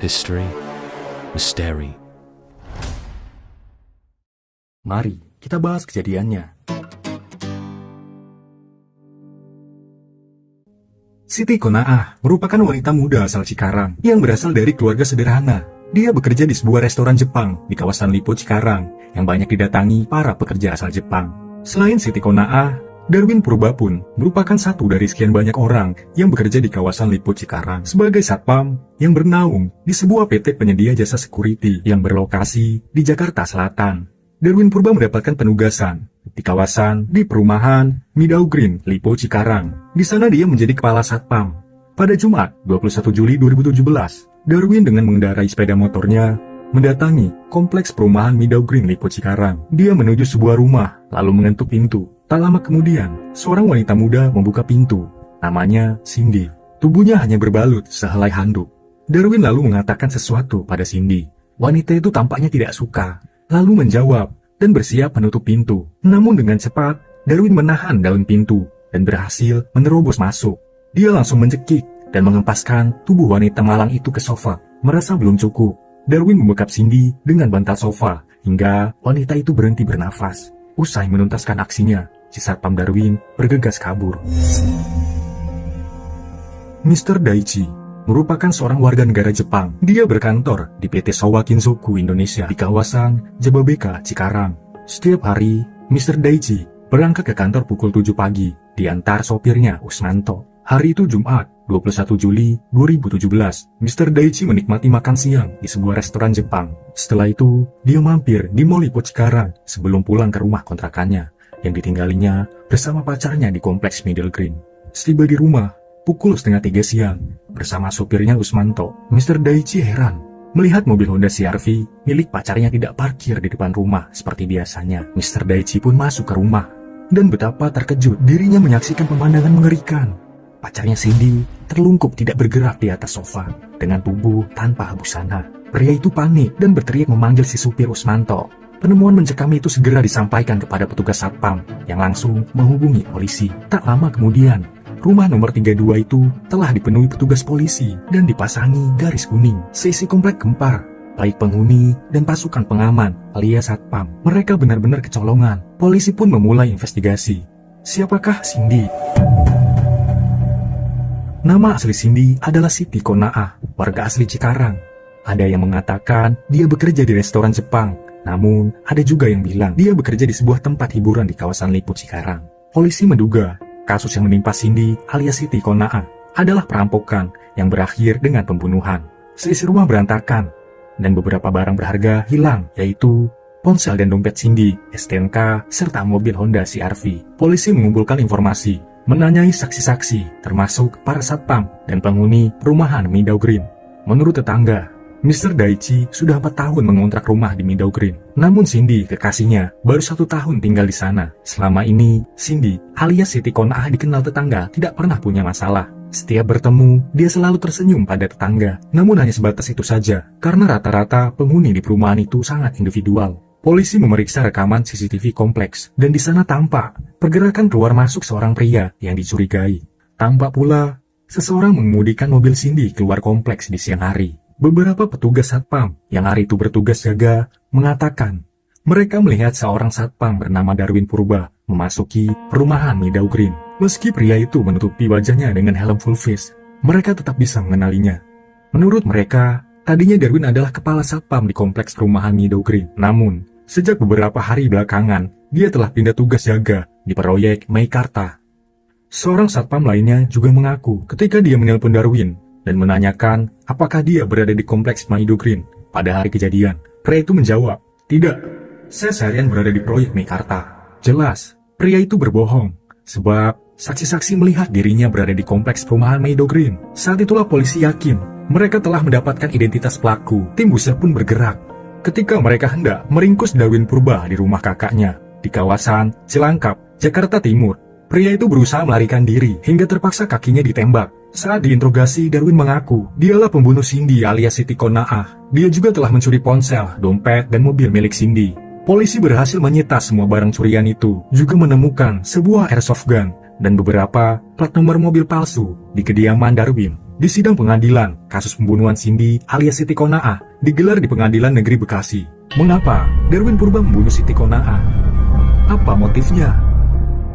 History, Misteri. Mari kita bahas kejadiannya. Siti Kona'ah merupakan wanita muda asal Cikarang yang berasal dari keluarga sederhana. Dia bekerja di sebuah restoran Jepang di kawasan Lipo Cikarang yang banyak didatangi para pekerja asal Jepang. Selain Siti Kona'ah, Darwin Purba pun merupakan satu dari sekian banyak orang yang bekerja di kawasan Lipo Cikarang sebagai satpam yang bernaung di sebuah PT penyedia jasa security yang berlokasi di Jakarta Selatan. Darwin Purba mendapatkan penugasan di kawasan di perumahan Midau Green, Lipo Cikarang. Di sana dia menjadi kepala satpam. Pada Jumat, 21 Juli 2017, Darwin dengan mengendarai sepeda motornya mendatangi kompleks perumahan Midau Green, Lipo Cikarang. Dia menuju sebuah rumah, lalu mengetuk pintu. Tak lama kemudian, seorang wanita muda membuka pintu. Namanya Cindy. Tubuhnya hanya berbalut sehelai handuk. Darwin lalu mengatakan sesuatu pada Cindy. Wanita itu tampaknya tidak suka, lalu menjawab dan bersiap menutup pintu. Namun dengan cepat, Darwin menahan daun pintu dan berhasil menerobos masuk. Dia langsung mencekik dan mengempaskan tubuh wanita malang itu ke sofa. Merasa belum cukup, Darwin membekap Cindy dengan bantal sofa hingga wanita itu berhenti bernafas. Usai menuntaskan aksinya, si satpam Darwin bergegas kabur. Mr. Daichi merupakan seorang warga negara Jepang. Dia berkantor di PT Showa Kinzoku Indonesia di kawasan Jababeka, Cikarang. Setiap hari, Mr. Daichi berangkat ke kantor pukul 7 pagi, diantar sopirnya Usmanto. Hari itu Jumat, 21 Juli 2017, Mr. Daichi menikmati makan siang di sebuah restoran Jepang. Setelah itu, dia mampir di Mall Lipo Cikarang sebelum pulang ke rumah kontrakannya yang ditinggalinya bersama pacarnya di kompleks Middle Green. Setiba di rumah, pukul setengah 3 siang, bersama sopirnya Usmanto, Mr. Daichi heran melihat mobil Honda CR-V milik pacarnya tidak parkir di depan rumah seperti biasanya. Mr. Daichi pun masuk ke rumah, dan betapa terkejut dirinya menyaksikan pemandangan mengerikan. Pacarnya Cindy terlungkup tidak bergerak di atas sofa dengan tubuh tanpa busana. Pria itu panik dan berteriak memanggil si supir Usmanto. Penemuan mencekam itu segera disampaikan kepada petugas satpam yang langsung menghubungi polisi. Tak lama kemudian, rumah nomor 32 itu telah dipenuhi petugas polisi dan dipasangi garis kuning. Seisi komplek gempar, baik penghuni dan pasukan pengaman alias satpam. Mereka benar-benar kecolongan. Polisi pun memulai investigasi. Siapakah Cindy? Nama asli Cindy adalah Siti Kona'ah, warga asli Cikarang. Ada yang mengatakan dia bekerja di restoran Jepang, namun ada juga yang bilang dia bekerja di sebuah tempat hiburan di kawasan Lipo Cikarang. Polisi menduga kasus yang menimpa Cindy alias Siti Kona'ah adalah perampokan yang berakhir dengan pembunuhan. Seisi rumah berantakan dan beberapa barang berharga hilang, yaitu ponsel dan dompet Cindy, STNK, serta mobil Honda CR-V. Polisi mengumpulkan informasi, menanyai saksi-saksi, termasuk para satpam dan penghuni perumahan Midau Green. Menurut tetangga, Mr. Daichi sudah 4 tahun mengontrak rumah di Midau Green. Namun Cindy, kekasihnya, baru 1 tahun tinggal di sana. Selama ini, Cindy alias Siti Kona'ah dikenal tetangga tidak pernah punya masalah. Setiap bertemu, dia selalu tersenyum pada tetangga. Namun hanya sebatas itu saja, karena rata-rata penghuni di perumahan itu sangat individual. Polisi memeriksa rekaman CCTV kompleks, dan di sana tampak pergerakan keluar masuk seorang pria yang dicurigai. Tampak pula seseorang mengemudikan mobil Cindy keluar kompleks di siang hari. Beberapa petugas satpam yang hari itu bertugas jaga mengatakan mereka melihat seorang satpam bernama Darwin Purba memasuki perumahan Midau Green. Meski pria itu menutupi wajahnya dengan helm full face, mereka tetap bisa mengenalinya. Menurut mereka, tadinya Darwin adalah kepala satpam di kompleks perumahan Midau Green. Namun, sejak beberapa hari belakangan, dia telah pindah tugas jaga di proyek Meikarta. Seorang satpam lainnya juga mengaku ketika dia menelpon Darwin dan menanyakan apakah dia berada di kompleks Midau Green pada hari kejadian. Pria itu menjawab, "Tidak, saya seharian berada di proyek Meikarta." Jelas, pria itu berbohong, sebab saksi-saksi melihat dirinya berada di kompleks perumahan Midau Green. Saat itulah polisi yakin mereka telah mendapatkan identitas pelaku. Tim buser pun bergerak ketika mereka hendak meringkus Darwin Purba di rumah kakaknya di kawasan Cilangkap, Jakarta Timur. Pria itu berusaha melarikan diri hingga terpaksa kakinya ditembak. Saat diinterogasi, Darwin mengaku dialah pembunuh Cindy alias Siti Kona'ah. Dia juga telah mencuri ponsel, dompet, dan mobil milik Cindy. Polisi berhasil menyita semua barang curian itu, juga menemukan sebuah airsoft gun dan beberapa plat nomor mobil palsu di kediaman Darwin. Di sidang pengadilan, kasus pembunuhan Cindy alias Siti Kona'ah digelar di Pengadilan Negeri Bekasi. Mengapa Darwin Purba membunuh Siti Kona'ah? Apa motifnya?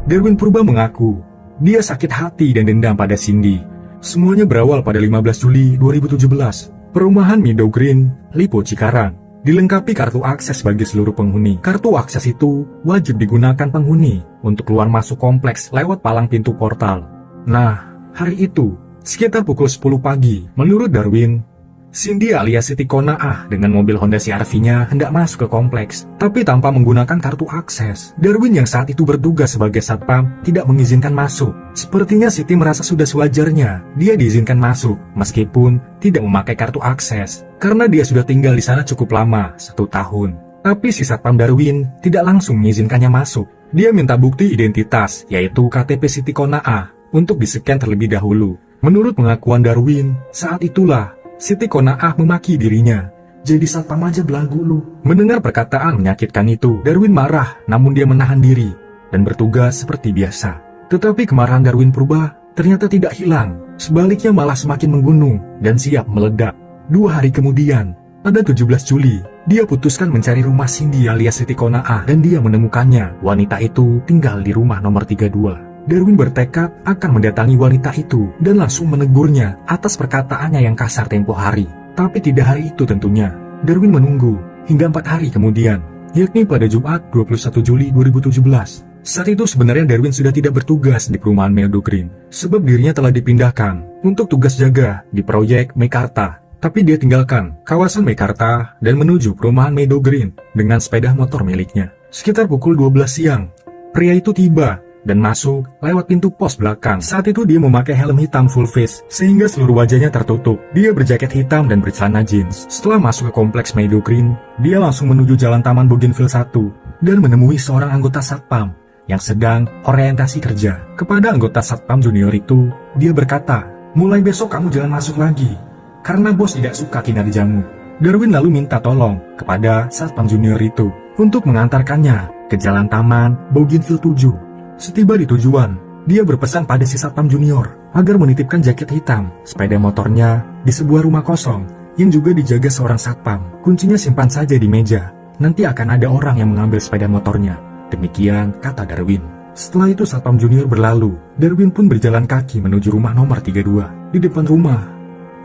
Darwin Purba mengaku dia sakit hati dan dendam pada Cindy. Semuanya berawal pada 15 Juli 2017. Perumahan Meadow Green, Lipo Cikarang, dilengkapi kartu akses bagi seluruh penghuni. Kartu akses itu wajib digunakan penghuni untuk keluar masuk kompleks lewat palang pintu portal. Nah, hari itu, sekitar pukul 10 pagi, menurut Darwin, Cindy alias Siti Kona'ah dengan mobil Honda CR-V-nya hendak masuk ke kompleks, tapi tanpa menggunakan kartu akses. Darwin yang saat itu bertugas sebagai satpam tidak mengizinkan masuk. Sepertinya Siti merasa sudah sewajarnya dia diizinkan masuk, meskipun tidak memakai kartu akses, karena dia sudah tinggal di sana cukup lama, 1 tahun. Tapi si satpam Darwin tidak langsung mengizinkannya masuk. Dia minta bukti identitas, yaitu KTP Siti Kona'ah, untuk di-scan terlebih dahulu. Menurut pengakuan Darwin, saat itulah Siti Kona'ah memaki dirinya. Jadi satpam aja belagu lu. Mendengar perkataan menyakitkan itu, Darwin marah, namun dia menahan diri dan bertugas seperti biasa. Tetapi kemarahan Darwin Purba ternyata tidak hilang. Sebaliknya malah semakin menggunung dan siap meledak. 2 hari kemudian, pada 17 Juli, dia putuskan mencari rumah Cindy alias Siti Kona'ah dan dia menemukannya. Wanita itu tinggal di rumah nomor 32. Darwin bertekad akan mendatangi wanita itu dan langsung menegurnya atas perkataannya yang kasar tempo hari. Tapi tidak hari itu tentunya. Darwin menunggu hingga 4 hari kemudian, yakni pada Jumat 21 Juli 2017. Saat itu sebenarnya Darwin sudah tidak bertugas di perumahan Meadow Green, sebab dirinya telah dipindahkan untuk tugas jaga di proyek Meikarta. Tapi dia tinggalkan kawasan Meikarta dan menuju perumahan Meadow Green dengan sepeda motor miliknya. Sekitar pukul 12 siang, pria itu tiba dan masuk lewat pintu pos belakang. Saat itu dia memakai helm hitam full face sehingga seluruh wajahnya tertutup. Dia berjaket hitam dan bercelana jeans. Setelah masuk ke kompleks Meadow Green, dia langsung menuju jalan Taman Bougainville 1 dan menemui seorang anggota satpam yang sedang orientasi kerja. Kepada anggota satpam junior itu, dia berkata, "Mulai besok kamu jangan masuk lagi, karena bos tidak suka kinerjamu." Darwin lalu minta tolong kepada satpam junior itu untuk mengantarkannya ke jalan Taman Bougainville 7. Setiba di tujuan, dia berpesan pada si satpam junior agar menitipkan jaket hitam, sepeda motornya di sebuah rumah kosong yang juga dijaga seorang satpam. Kuncinya simpan saja di meja, nanti akan ada orang yang mengambil sepeda motornya. Demikian kata Darwin. Setelah itu satpam junior berlalu, Darwin pun berjalan kaki menuju rumah nomor 32. Di depan rumah,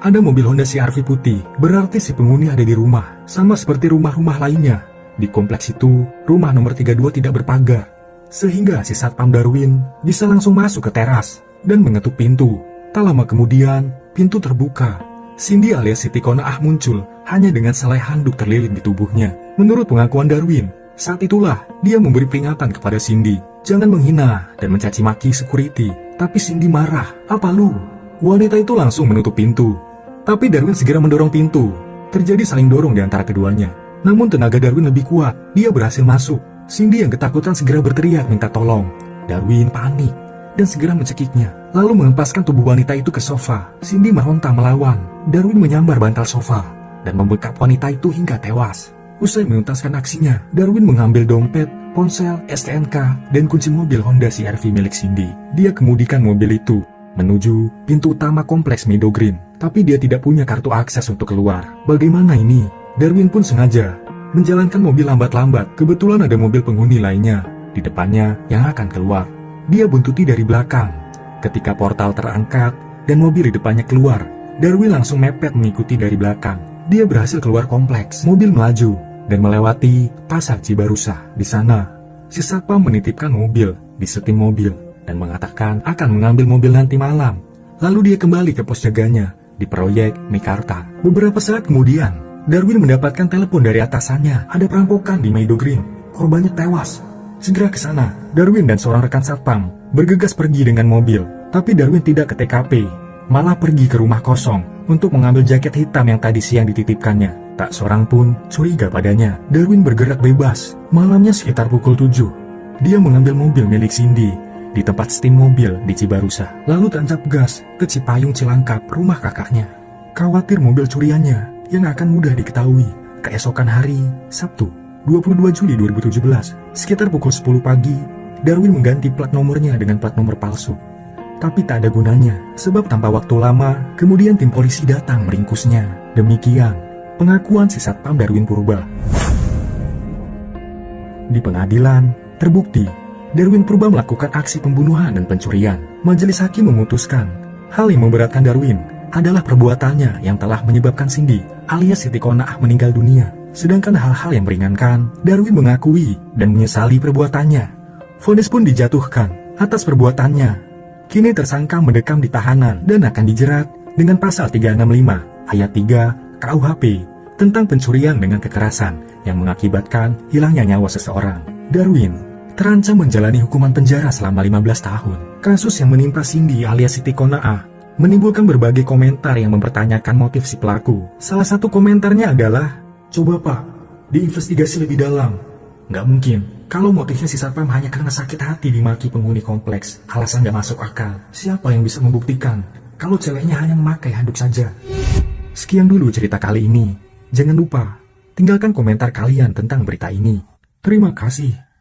ada mobil Honda CR-V putih, berarti si penghuni ada di rumah. Sama seperti rumah-rumah lainnya, di kompleks itu, rumah nomor 32 tidak berpagar. Sehingga si satpam Darwin bisa langsung masuk ke teras dan mengetuk pintu. Tak lama kemudian, pintu terbuka. Cindy alias Siti Kona'ah muncul hanya dengan selai handuk terlilit di tubuhnya. Menurut pengakuan Darwin, saat itulah dia memberi peringatan kepada Cindy. Jangan menghina dan mencaci maki security. Tapi Cindy marah. Apa lu? Wanita itu langsung menutup pintu. Tapi Darwin segera mendorong pintu. Terjadi saling dorong di antara keduanya. Namun tenaga Darwin lebih kuat. Dia berhasil masuk. Cindy yang ketakutan segera berteriak minta tolong. Darwin panik dan segera mencekiknya, lalu mengempaskan tubuh wanita itu ke sofa. Cindy meronta melawan. Darwin menyambar bantal sofa dan membekap wanita itu hingga tewas. Usai menuntaskan aksinya, Darwin mengambil dompet, ponsel, STNK, dan kunci mobil Honda CR-V milik Cindy. Dia kemudikan mobil itu menuju pintu utama kompleks Meadow Green, tapi dia tidak punya kartu akses untuk keluar. Bagaimana ini? Darwin pun sengaja menjalankan mobil lambat-lambat. Kebetulan ada mobil penghuni lainnya di depannya yang akan keluar. Dia buntuti dari belakang. Ketika portal terangkat dan mobil di depannya keluar, Darwin langsung mepet mengikuti dari belakang. Dia berhasil keluar kompleks. Mobil melaju dan melewati Pasar Cibarusah. Di sana, si satpam menitipkan mobil di setim mobil dan mengatakan akan mengambil mobil nanti malam. Lalu dia kembali ke pos jaganya di proyek Meikarta. Beberapa saat kemudian, Darwin mendapatkan telepon dari atasannya. Ada perampokan di Meadow Green. Korbannya tewas. Segera ke sana. Darwin dan seorang rekan satpam bergegas pergi dengan mobil. Tapi Darwin tidak ke TKP, malah pergi ke rumah kosong untuk mengambil jaket hitam yang tadi siang dititipkannya. Tak seorang pun curiga padanya. Darwin bergerak bebas. Malamnya sekitar pukul 7, dia mengambil mobil milik Cindy di tempat setim mobil di Cibarusah, lalu tancap gas ke Cipayung Cilangkap, rumah kakaknya. Khawatir mobil curiannya yang akan mudah diketahui. Keesokan hari, Sabtu, 22 Juli 2017, sekitar pukul 10 pagi, Darwin mengganti plat nomornya dengan plat nomor palsu. Tapi tak ada gunanya, sebab tanpa waktu lama, kemudian tim polisi datang meringkusnya. Demikian pengakuan si Satpam Darwin Purba. Di pengadilan, terbukti Darwin Purba melakukan aksi pembunuhan dan pencurian. Majelis hakim memutuskan, hal yang memberatkan Darwin adalah perbuatannya yang telah menyebabkan Cindy alias Siti Qanaah meninggal dunia. Sedangkan hal-hal yang meringankan, Darwin mengakui dan menyesali perbuatannya. Vonis pun dijatuhkan atas perbuatannya. Kini tersangka mendekam di tahanan dan akan dijerat dengan pasal 365 ayat 3 KUHP tentang pencurian dengan kekerasan yang mengakibatkan hilangnya nyawa seseorang. Darwin terancam menjalani hukuman penjara selama 15 tahun. Kasus yang menimpa Cindy alias Siti Qanaah menimbulkan berbagai komentar yang mempertanyakan motif si pelaku. Salah satu komentarnya adalah, "Coba Pak, diinvestigasi lebih dalam. Nggak mungkin, kalau motifnya si Satpam hanya karena sakit hati dimaki penghuni kompleks. Alasan nggak masuk akal. Siapa yang bisa membuktikan kalau ceweknya hanya memakai handuk saja?" Sekian dulu cerita kali ini. Jangan lupa, tinggalkan komentar kalian tentang berita ini. Terima kasih.